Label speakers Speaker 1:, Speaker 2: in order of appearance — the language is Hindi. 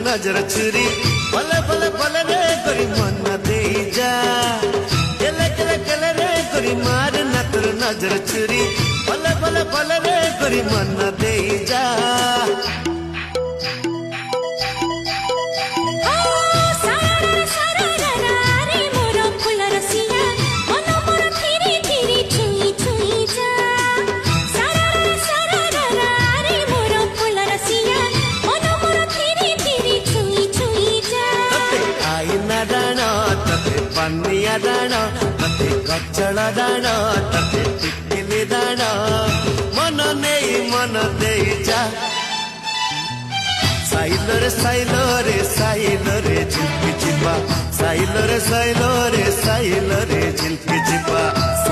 Speaker 1: नजर छुरी भले भले भले रे गोरी मन दे जा केले केले केले रे गोरी मार ना तोर नजर छुरी भले भले भले रे गोरी मन दे जा पन्निया दाना तते कचड़ा दाना तते टिकली दाना मन दे जा साइलो रे झिल्पी चिपा साइलो रे झिल्पी चिपा।